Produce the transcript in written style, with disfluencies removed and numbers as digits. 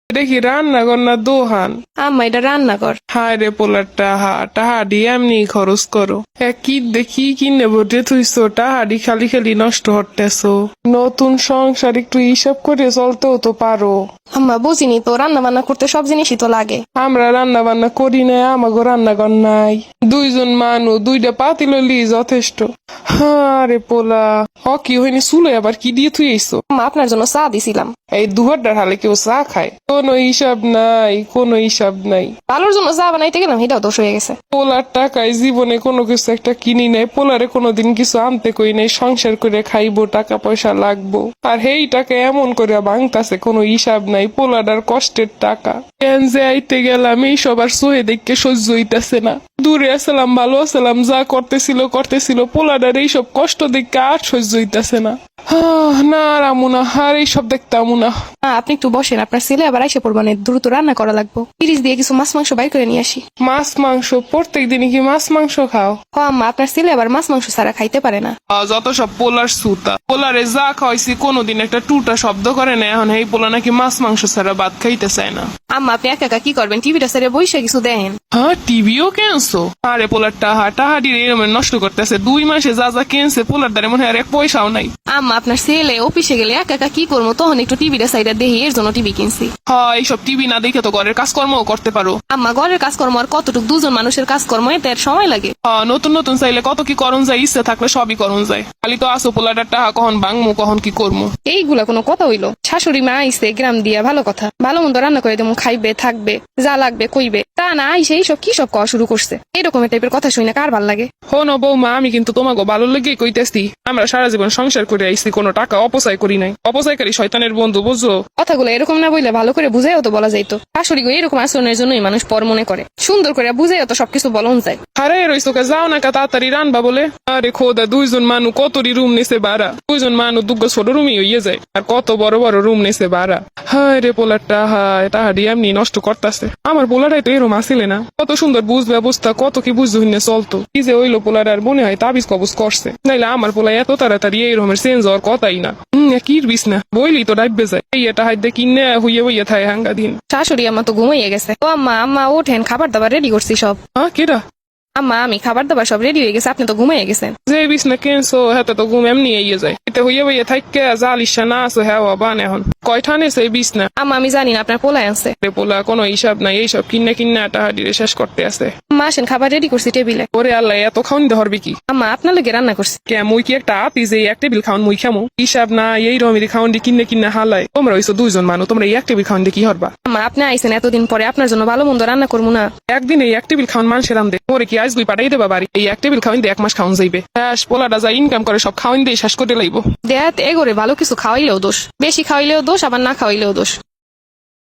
এটা কি রান্নাঘর না দোহান? আম্মা এটা রান্নাঘর। হায় রে পোলার টাহাডি এমনি খরচ করো। কি দেখি কিনে বটে থুইছো, টাহাডি খালি খালি নষ্ট হতেছো। নতুন সংসার একটু হিসাব করে চলতেও তো পারো। আম্মা বুঝিনি তো, রান্না বান্না করতে সব জিনিসই তো লাগে। আমরা রান্না বান্না করি না, আমাগো রান্নাঘর নাই। দুইজন মানুষ, দুইটা পাতিল লি যথেষ্ট। হ্যাঁ রে পোলা, কি হয়নি চুলে আবার কি দিয়ে থুই আইছো? আম্মা আপনার জন্য চা দিছিলাম। এই দুহারটার হালে কেউ চা খায়? কোনো হিসাব নাই, কোনো হিসাব নাই। ভালোর জন্য চা বানাইতে গেলাম, এটাও দোষ হয়ে গেছে। পোলার টাকায় জীবনে কোনো কিছু একটা কিনি নাই, পোলারে কোনোদিন কিছু আনতে কই নাই। সংসার করে খাইবো, টাকা পয়সা লাগবো, আর হেই টাকা এমন করে ভাঙতাছে কোনো হিসাব নাই। পোলাডার কষ্টের টাকা কেন যে আইতে গেলাম এই সবার সোহে দেখে সহ্য হইতাছে না। দূরে আসলাম, ভালো আসলাম, যা করতেছিল পোলাডার এইসব কষ্ট দেখে আর সহ্য হইতাছে না। না রামু না, আর এইসব দেখতাম না। আপনি একটু বসেন, আপনার ছেলে আবার আইসে পড়বো না, দ্রুত রান্না করা লাগবো। ফ্রিজ দিয়ে কিছু মাছ মাংস বাইর করে নিয়ে আসি। মাছ মাংস? প্রত্যেক দিনই কি মাছ মাংস খাও? আম্মা আপনার ছেলে আবার মাছ মাংস ছাড়া খাইতে পারে না। যত সব পোলার সুতা। পোলারে যা খাওয়াইছি কোনোদিন একটা টুটা শব্দ করে না, এখন এই পোলা নাকি মাছ মাংস ছাড়া ভাত খাইতে চায় না। আম্মা আপনি একা একা কি করবেন, টিভিটা ছেড়ে বসে কিছু দেখেন। টিভিও কেনছো? আরে পোলার টাহাডি এরম নষ্ট করতেছে। 2 মাসে যা যা কেনছে পোলার দ্বারে মনে হয় আর এক পয়সাও নাই। আম্মা আপনার ছেলে অফিসে গেলে একা একা কি করবো, তখন একটু টিভিটা সাইডে দেখি, এর জন্য টিভি কিনছি। এইসব টিভি না দেখে তো ঘরের কাজকর্মও করতে পারো। আম্মা ঘরের কাজকর্ম আর কতটুকু, দুজন মানুষের কাজকর্ম এতে আর সময় লাগে। নতুন নতুন চাইলে কত কি করণ যায়, ইচ্ছে থাকলে সবই করণ যায়। খালি তো আসো পোলাটার টাহা কখন ভাঙমু কখন কি করবো। এইগুলা কোনো কথা হইলো? শাশুড়ি মা আইসে গ্রাম দিয়া, ভালো কথা, ভালো মন্দ রান্না করে দেবো, খাইবে থাকবে, যা লাগবে কইবে। তা না আইসে এইসব কি সব কওয়া শুরু করছে। এরকম টাইপের কথা শুনে কার ভাল লাগে? হন বৌমা, আমি কিন্তু তোমাকে ভালো লেগে কইতেছি, আমরা সারা জীবন সংসার করে আইছি, কোনো টাকা অপচয় করি নাই। অপচয়কারী শয়তানের বন্ধু, বুঝছো? কথাগুলো এরকম না বললে ভালো করে বুঝাইও তো বলা যাইতো। শাশুড়ি গো এরকম আচরণের জন্যই মানুষ পর মনে করে। সুন্দর করে বুঝাইও তো সবকিছু বলন যায়। আরে রইছো কে, যাও না কা তাড়াতাড়ি রানবা বলে। আরে খোদা, 2জন মানুষ কতরি রুম নিছে ভাড়া। 2জন মানুষ দুগ্গ ছোট রুমই হইয়ে যায়, আর কত বড় বড় রুম নিছে ভাড়া। হায় রে পোলার টাহাডি এমনি নষ্ট করতেছে। আমার পোলাটাই তো এরম আসিলে না, কত সুন্দর বুঝ ব্যবস্থা, কত কি বুঝ হইনে চলতো। কি যে হইলো পোলার, আর মনে হয় তাবিজ কবুজ করছে। নাইলে আমার পোলা এত তাড়াতাড়ি এই রকমের চেঞ্জ হওয়ার কথাই না। কিরবিস না বইলি তো ডাইবে যায়। এই এটা হাইতে কিনে হইয়ে হইয়ে থাকে হাঙ্গা দিন। শাশুড়ি আম্মা তো ঘুমাইয়ে গেছে। ও আম্মা ওঠেন, খাবার দাবার রেডি করছি সব। কেডা? আম্মা আমি খাবার দাবার সব রেডি হয়ে গেছে, আপনি তো ঘুমাইয়ে গেছেন। যে বিছনা কেনছো হাতে তো ঘুম এমনি ইয়ে যায়। এতে হইয়ে হইয়ে থাককে জালিসা না আসো হ্যাঁ বান। এখন কয়ঠানে সেই বিছনা? আম্মা আমি জানি না, আপনার পোলায় আছে। পোলা কোনো হিসাব নাই, এইসব কিন্না টাহাডিরে শেষ করতে আছে। আম্মা আসেন, খাবার রেডি করছি টেবিলে। ওরে আল্লাহ, এত খাওন ধরবি কি? আম্মা আপনার লগে রান্না করছি। কে মুই কি একটা আপি যে এক টেবিল খাওন মুই খামো? হিসাব না, এই রমিরি খাওন দি কিন্না হালায়। তোমরা হইছো 2জন মানুষ, তোমরা এই এক টেবিল খাওন দি কি হরবা? আম্মা আপনি আইসেন এতদিন পরে, আপনার জন্য ভালো মন্দ রান্না করবো না? একদিন এই এক টেবিল খাওন মানুষের রান্ধে, ওরে কি আজ দুই পাঠাই দেবা বাড়ি? এই এক টেবিল খাওয়াইন দিয়ে 1 মাস খাওন যাইবে। পোলাটা যা ইনকাম করে সব খাওয়াইন দিয়ে শেষ করে লাইব। দেয়াত এগোরে ভালো কিছু খাওয়াইলেও দোষ, বেশি খাওয়াইলেও দোষ, আবার না খাওয়াইলেও দোষ।